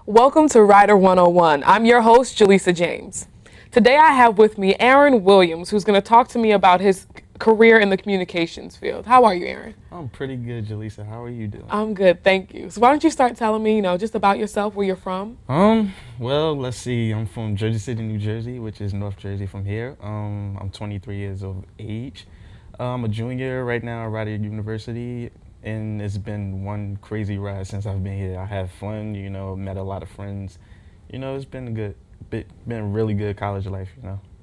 Welcome to Writer 101. I'm your host, Jalyssa James. Today I have with me Aaron Williams, who's going to talk to me about his career in the communications field. How are you, Aaron? I'm pretty good, Jalyssa. How are you doing? I'm good, thank you. So why don't you start telling me, just about yourself, where you're from? Well, let's see. I'm from Jersey City, New Jersey, which is North Jersey from here. I'm 23 years of age. I'm a junior right now at Hanratty University, and it's been one crazy ride since I've been here. I have fun, met a lot of friends. It's been been a really good college life,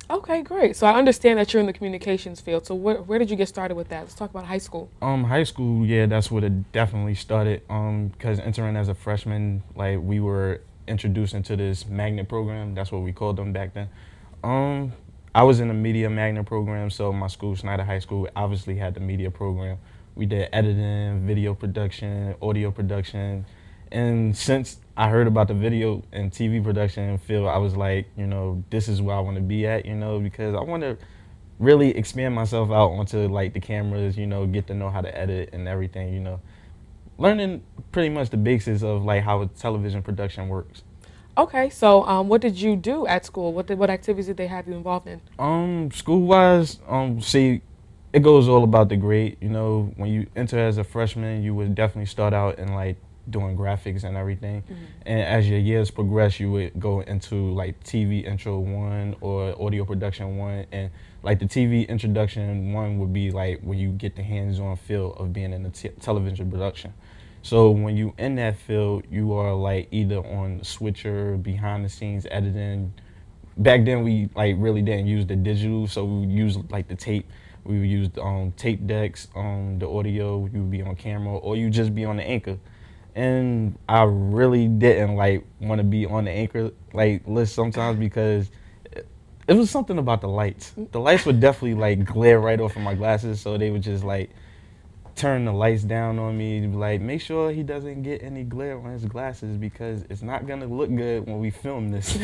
Okay, great. So I understand that you're in the communications field. So where did you get started with that? Let's talk about high school. High school, yeah, that's what it definitely started. Because entering as a freshman, like we were introduced into this magnet program. That's what we called them back then. I was in the media magnet program, so my school, Snyder High School, obviously had the media program. We did editing, video production, audio production, and since I heard about the video and TV production field, I was like, this is where I want to be at, because I want to really expand myself out onto like the cameras, get to know how to edit and everything, learning pretty much the basics of like how a television production works. Okay, so what did you do at school? What activities did they have you involved in? School-wise, see, it goes all about the grade. When you enter as a freshman, you would definitely start out in like doing graphics and everything. Mm-hmm. And as your years progress, you would go into like TV intro 1 or audio production 1. And like the TV introduction 1 would be like when you get the hands-on feel of being in a television production. So when you in that field, you are like either on the switcher, behind the scenes editing. Back then we like really didn't use the digital, so we would use like the tape. We would use tape decks, the audio, you would be on camera, or you just be on the anchor. And I really didn't like want to be on the anchor like list sometimes because it was something about the lights. The lights would definitely like glare right off of my glasses, so they would just like turn the lights down on me, like make sure he doesn't get any glare on his glasses because it's not gonna look good when we film this.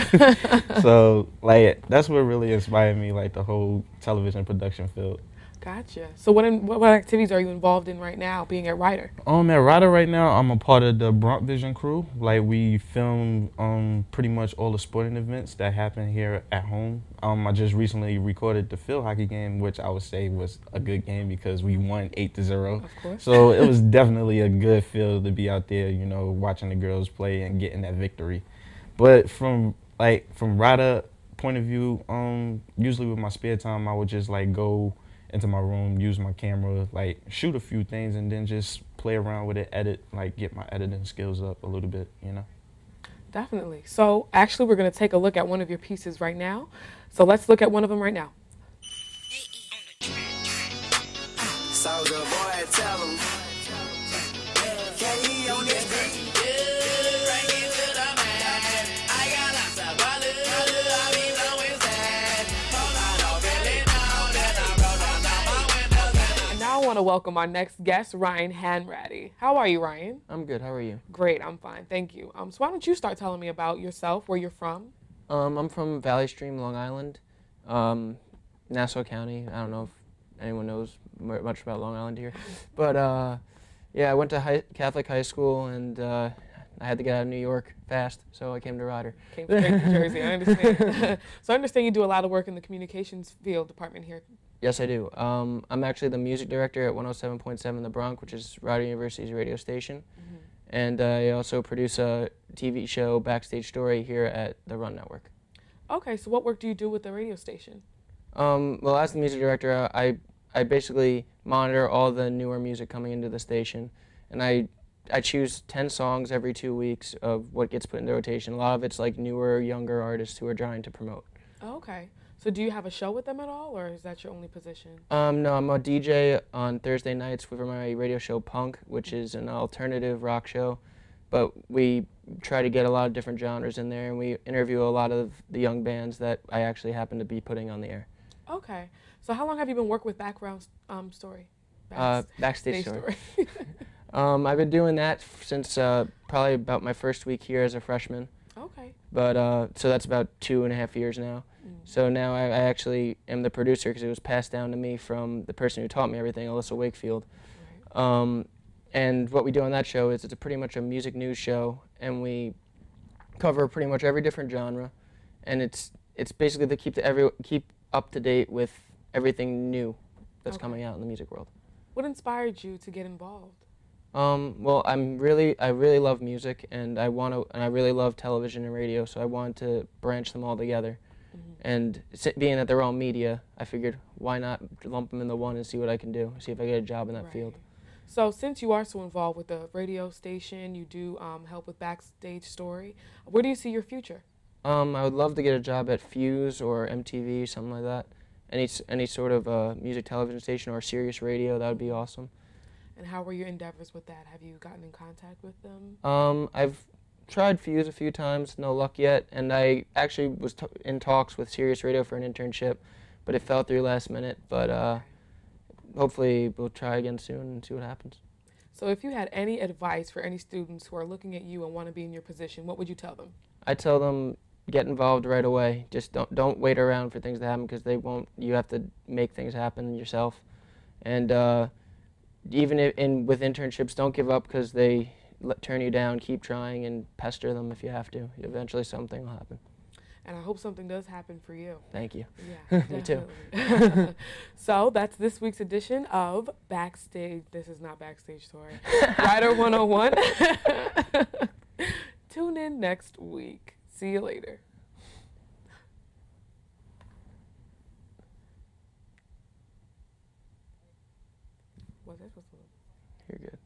So like that's what really inspired me, like the whole television production field. Gotcha. So what activities are you involved in right now, being at Writer? At Writer right now, I'm a part of the Bronx Vision crew. Like we film pretty much all the sporting events that happen here at home. I just recently recorded the field hockey game, which I would say was a good game because we won 8-0. Of course. So it was definitely a good feel to be out there, watching the girls play and getting that victory. But from Writer point of view, usually with my spare time, I would just like go into my room, use my camera, like shoot a few things and then just play around with it, edit, like get my editing skills up a little bit, Definitely. So actually we're going to take a look at one of your pieces right now. So let's look at one of them right now. Soldier boy, tell him. I want to welcome our next guest, Ryan Hanratty. How are you, Ryan? I'm good. How are you? Great. I'm fine. Thank you. So why don't you start telling me about yourself, where you're from? I'm from Valley Stream, Long Island, Nassau County. I don't know if anyone knows much about Long Island here, but yeah, I went to Catholic high school and I had to get out of New York fast, so I came to Writer. Came straight to Jersey. I understand. So I understand you do a lot of work in the communications field department here. Yes, I do. I'm actually the music director at 107.7 The Bronx, which is Rider University's radio station. Mm-hmm. And I also produce a TV show, Backstage Story, here at the Run Network. Okay, so what work do you do with the radio station? Well, as the music director, I basically monitor all the newer music coming into the station. And I choose 10 songs every 2 weeks of what gets put into rotation. A lot of it's like newer, younger artists who are trying to promote. Okay. So do you have a show with them at all, or is that your only position? No, I'm a DJ on Thursday nights for my radio show Punk, which is an alternative rock show. But we try to get a lot of different genres in there, and we interview a lot of the young bands that I actually happen to be putting on the air. Okay. So how long have you been working with Backstage Story? Backstage Story. I've been doing that since probably about my first week here as a freshman. Okay. But so that's about 2.5 years now. So now I actually am the producer because it was passed down to me from the person who taught me everything, Alyssa Wakefield. Right. And what we do on that show is it's pretty much a music news show, and we cover pretty much every different genre, and it's basically to keep up to date with everything new that's coming out in the music world. What inspired you to get involved? Well, I really love music, and I really love television and radio, so I wanted to branch them all together. And being that they're all media, I figured why not lump them into one and see what I can do, see if I get a job in that field. So since you are so involved with the radio station, you do help with Backstage Story. Where do you see your future? I would love to get a job at Fuse or MTV, something like that. Any sort of music television station or Sirius Radio, that would be awesome. And how were your endeavors with that? Have you gotten in contact with them? I've tried Fuse a few times, no luck yet, and I actually was in talks with Sirius Radio for an internship, but it fell through last minute. But hopefully we'll try again soon and see what happens. So if you had any advice for any students who are looking at you and want to be in your position, what would you tell them? I tell them get involved right away. Just don't wait around for things to happen, because they won't. You have to make things happen yourself. And even with internships, don't give up because they turn you down. Keep trying and pester them if you have to. Eventually something will happen. And I hope something does happen for you. Thank you. Yeah, Me too. So that's this week's edition of Backstage. This is not Backstage Story. Rider 101. Tune in next week. See you later. Was that supposed to? You're good.